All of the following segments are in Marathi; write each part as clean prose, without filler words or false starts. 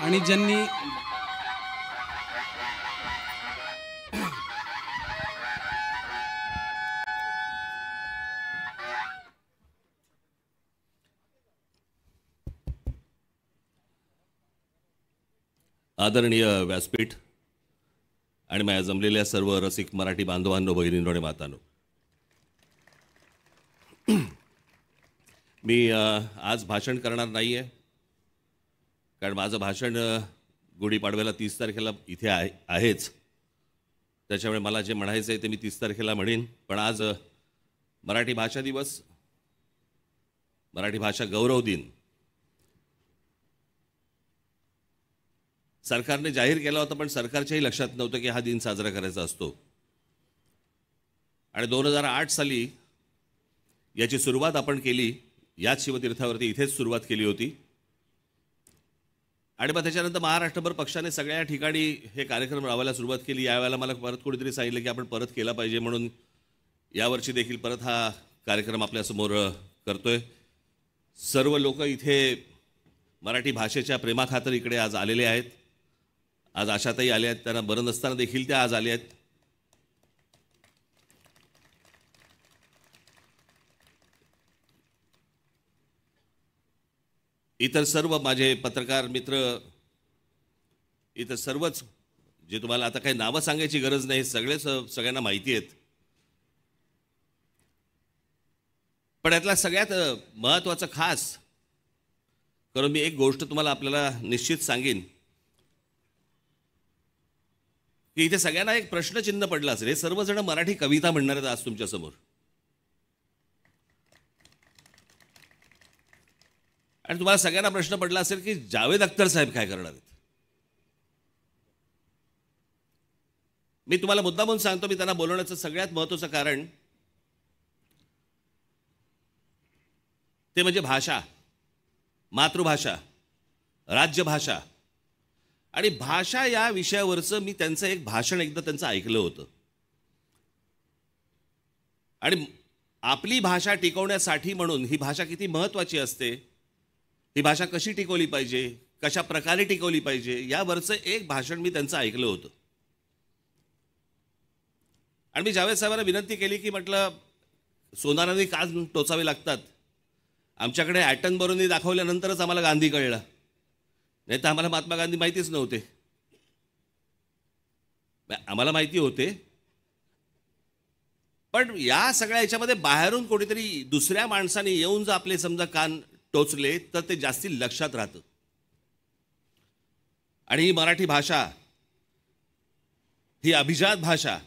आणि ज्यांनी आदरणीय व्यासपीठ आणि माझ्या जमलेल्या सर्व रसिक मराठी बांधवांनो, भगिनींनो आणि मातांनो, मी आज भाषण करणार नाही आहे, कारण माझं भाषण गुढीपाडव्याला 30 तारखेला इथे आहेच. त्याच्यामुळे मला जे म्हणायचं आहे ते मी 30 तारखेला म्हणेन. पण आज मराठी भाषा दिवस, मराठी भाषा गौरव दिन सरकारने जाहीर केला होता, पण सरकारच्याही लक्षात नव्हतं की हा दिन साजरा करायचा असतो. आणि 2008 साली याची सुरुवात आपण केली, याच शिवतीर्थावरती इथेच सुरुवात केली होती. आणि मग त्याच्यानंतर महाराष्ट्रभर पक्षाने सगळ्या ठिकाणी हे कार्यक्रम राबवायला सुरुवात केली. यावेळेला मला परत कोणीतरी सांगितलं की आपण परत केला पाहिजे, म्हणून यावर्षी देखील परत हा कार्यक्रम आपल्यासमोर करतोय. सर्व लोक इथे मराठी भाषेच्या प्रेमाखातर इकडे आज आलेले आहेत. आज आशाताई आल्या आहेत, त्यांना बरं नसताना देखील त्या आज आल्या आहेत. इतर सर्व माझे पत्रकार मित्र, इतर सर्वच जे तुम्हाला आता काही नावं सांगायची गरज नाही, सगळ्यांना माहिती आहेत. पण यातला सगळ्यात महत्त्वाचं खास करून मी एक गोष्ट तुम्हाला आपल्याला निश्चित सांगेन की इथे सगळ्यांना एक प्रश्नचिन्ह पडलं असेल. हे सर्वजण मराठी कविता म्हणणार आहेत आज तुमच्यासमोर, आणि तुम्हाला सगळ्यांना प्रश्न पडला असेल की जावेद अख्तर साहेब काय करणार आहेत. मी तुम्हाला मुद्दामून सांगतो, मी त्यांना बोलवण्याचं सगळ्यात महत्त्वाचं कारण ते म्हणजे भाषा, मातृभाषा, राज्यभाषा आणि भाषा या विषयावरचं मी त्यांचं एक भाषण एकदा त्यांचं ऐकलं होतं. आणि आपली भाषा टिकवण्यासाठी म्हणून ही भाषा किती महत्त्वाची असते, ही भाषा कशी टिकवली पाहिजे, कशा प्रकारे टिकवली पाहिजे, यावरचं एक भाषण मी त्यांचं ऐकलं होतं. आणि मी जावेद साहेबांना विनंती केली की म्हटलं, सोनारांनी कान टोचावे लागतात. आमच्याकडे ॲटनबरोनी दाखवल्यानंतरच आम्हाला गांधी कळलं, नाही तर आम्हाला महात्मा गांधी माहितीच नव्हते. आम्हाला माहिती होते, पण या सगळ्या याच्यामध्ये बाहेरून कोणीतरी दुसऱ्या माणसाने येऊन जर आपले समजा कान टोचले तर ते जास्ती लक्षात राहतं. आणि ही मराठी भाषा, ही अभिजात भाषा,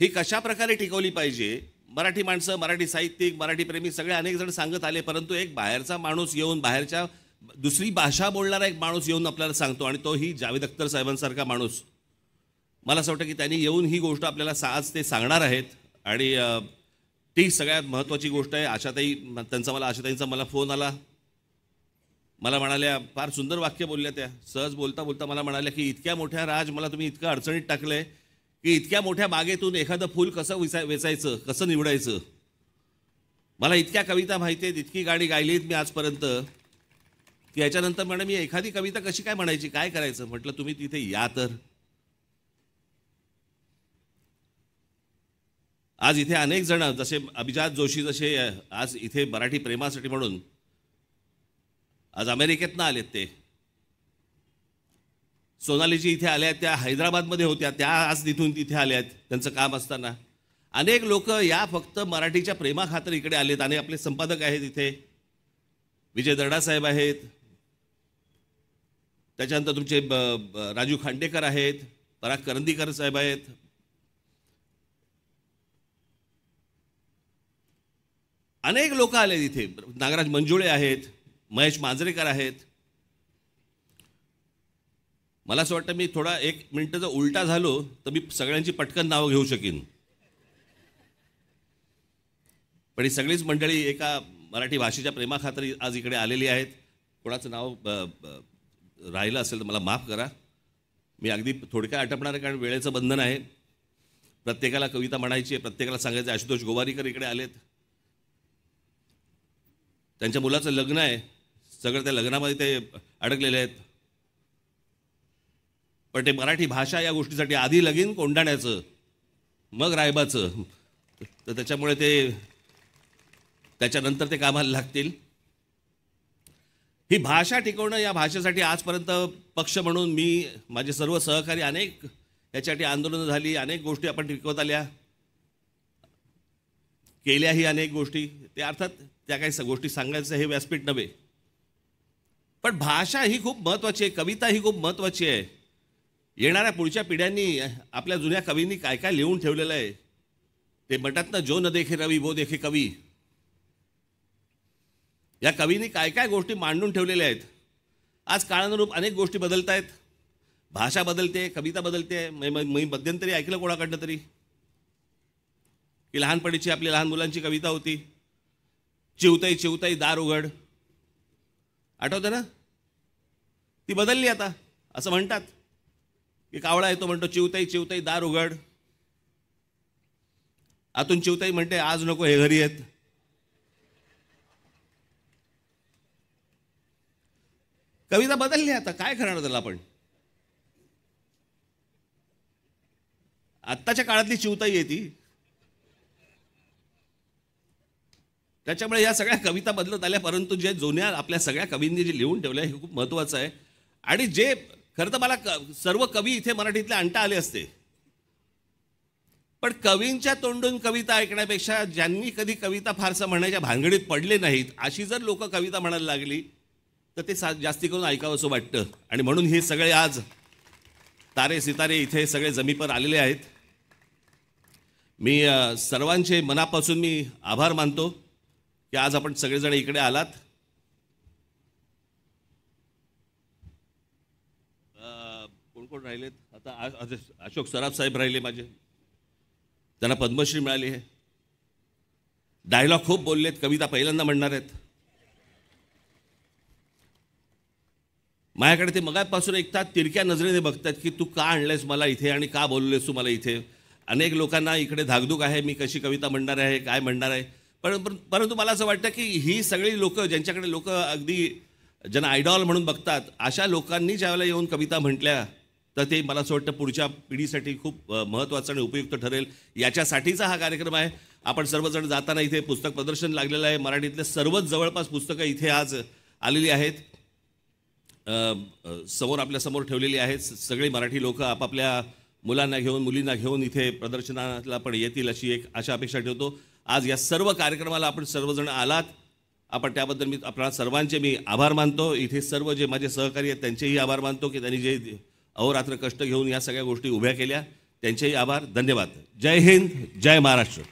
ही कशा प्रकारे टिकवली पाहिजे, मराठी माणसं, मराठी साहित्यिक, मराठी प्रेमी सगळे अनेक जण सांगत आले, परंतु एक बाहेरचा माणूस येऊन, बाहेरच्या दुसरी भाषा बोलणारा एक माणूस येऊन आपल्याला सांगतो, आणि तो ही जावेद अख्तर साहेबांसारखा माणूस. मला असं वाटतं की त्यांनी येऊन ही गोष्ट आपल्याला आज ते सांगणार आहेत. आणि ती सगळ्यात महत्त्वाची गोष्ट आहे. आशाताईंचा मला फोन आला, मला म्हणाल्या, फार सुंदर वाक्य बोलल्या त्या, सहज बोलता बोलता मला म्हणाल्या की इतक्या मोठ्या राज, मला तुम्ही इतकं अडचणीत टाकलंय की इतक्या मोठ्या बागेतून एखादं फूल कसं वेचायचं, कसं निवडायचं. मला इतक्या कविता माहिती आहेत, इतकी गाणी गायली आहेत मी आजपर्यंत, की याच्यानंतर म्हणे मी एखादी कविता कशी काय म्हणायची, काय करायचं. म्हटलं तुम्ही तिथे या तर. आज इथे अनेक जण, जसे अभिजात जोशी जसे आज इथे मराठी प्रेमासाठी म्हणून आज अमेरिकेतनं आलेत, ते सोनालीजी इथे आल्या आहेत, त्या हैदराबादमध्ये होत्या, त्या आज तिथून तिथे आल्या आहेत त्यांचं काम असताना. अनेक लोक या फक्त मराठीच्या प्रेमाखातर इकडे आलेत. आणि आपले संपादक आहेत इथे, विजय दर्डा साहेब आहेत, त्याच्यानंतर तुमचे राजू खांडेकर आहेत, पराग करंदीकर साहेब आहेत, अनेक लोक आले इथे, नागराज मंजुळे आहेत, महेश मांजरेकर आहेत. मला असं वाटतं मी थोडा 1 मिनिट जर उलटा झालो तर मी सगळ्यांची पटकन नावं घेऊ शकीन, पण ही सगळीच मंडळी एका मराठी भाषेच्या प्रेमाखातर आज इकडे आलेली आहेत. कोणाचं नाव राहिलं असेल तर मला माफ करा. मी अगदी थोडक्यात आटपणार आहे, कारण वेळेचं बंधन आहे. प्रत्येकाला कविता म्हणायची आहे, प्रत्येकाला सांगायचं. आशुतोष गोवारीकर इकडे आलेत, त्यांच्या मुलाचं लग्न आहे. सगळं त्या लग्नामध्ये ते अडकलेले आहेत. पण ते मराठी भाषा या गोष्टीसाठी आधी लगीन कोंडाण्याचं मग रायबाचं, तर त्याच्यामुळे ते त्याच्यानंतर ते कामाला लागतील. ही भाषा टिकवणं, या भाषेसाठी आजपर्यंत पक्ष म्हणून मी, माझे सर्व सहकारी अनेक याच्यासाठी आंदोलनं झाली, अनेक गोष्टी आपण टिकवत आल्या, केल्याही अनेक गोष्टी. ते अर्थात त्या काही गोष्टी सांगायचं हे व्यासपीठ नव्हे, पण भाषा ही खूप महत्त्वाची आहे, कविता ही खूप महत्त्वाची आहे. येणाऱ्या पुढच्या पिढ्यांनी आपल्या जुन्या कवींनी काय काय लिहून ठेवलेलं आहे. ते म्हणतात ना, जो न देखे रवी वो देखे कवी. या कवींनी काय काय गोष्टी मांडून ठेवलेल्या आहेत. आज काळानुरूप अनेक गोष्टी बदलत आहेत, भाषा बदलते, कविता बदलते. मी मध्यंतरी ऐकलं कोणाकडनं तरी की लहानपणीची आपल्या लहान मुलांची कविता होती, चिवताई चिवताई दार उघड. आठवतं ना? ती बदलली आता. असं म्हणतात की कावळा येतो, म्हणतो चिवताई चिवताई दार उघड. आतून चिवताई म्हणते आज नको, हे घरी येत. कविता बदलली आता, काय करणार त्याला आपण. आत्ताच्या काळातली चिवताई आहे ती. त्याच्यामुळे या सगळ्या कविता बदलत आल्या, परंतु जे जुन्या आपल्या सगळ्या कवींनी जे लिहून ठेवलं आहे हे खूप महत्त्वाचं आहे. आणि जे खरं तर मला सर्व कवी इथे मराठीतले आणता आले असते, पण कवींच्या तोंडून कविता ऐकण्यापेक्षा ज्यांनी कधी कविता फारसं म्हणण्याच्या भानगडीत पडले नाहीत अशी जर लोक कविता म्हणायला लागली तर ते जास्ती करून ऐकावं असं वाटतं. आणि म्हणून हे सगळे आज तारे सितारे इथे सगळे जमीपर आलेले आहेत. मी सर्वांचे मनापासून मी आभार मानतो की आज आपण सगळेजण इकडे आलात. कोण कोण राहिलेत आता? अशोक सराफ साहेब राहिले माझे, त्यांना पद्मश्री मिळाली आहे. डायलॉग खूप बोललेत, कविता पहिल्यांदा म्हणणार आहेत. माझ्याकडे ते मगापासून एकतात तिरक्या नजरेने बघतात की तू का आणलंयस मला इथे आणि का बोललेस तू मला इथे. अनेक लोकांना इकडे धाकधूक आहे, मी कशी कविता म्हणणार आहे, काय म्हणणार आहे. परंतु मला असं वाटतं की ही सगळी लोक, ज्यांच्याकडे लोक अगदी ज्यांना आयडॉल म्हणून बघतात, अशा लोकांनी ज्यावेळेला येऊन कविता म्हटल्या तर ते मला असं वाटतं पुढच्या पिढीसाठी खूप महत्त्वाचं आणि उपयुक्त ठरेल. याच्यासाठीचा हा कार्यक्रम आहे. आपण सर्वजण जाताना इथे पुस्तक प्रदर्शन लागलेलं आहे. मराठीतले सर्वच जवळपास पुस्तकं इथे आज आलेली आहेत, समोर आपल्यासमोर ठेवलेली आहेत. सगळे मराठी लोक आपापल्या मुलांना घेऊन, मुलींना घेऊन इथे प्रदर्शनाला पण येतील अशी एक आशा अपेक्षा ठेवतो. आज या सर्व कार्यक्रमाला आपण सर्वजण आलात, आपण त्याबद्दल मी आपल्या सर्वांचे मी आभार मानतो. इथे सर्व जे माझे सहकारी आहेत त्यांचेही आभार मानतो की त्यांनी जे अहोरात्र कष्ट घेऊन या सगळ्या गोष्टी उभ्या केल्या, त्यांचेही आभार. धन्यवाद. जय हिंद, जय महाराष्ट्र.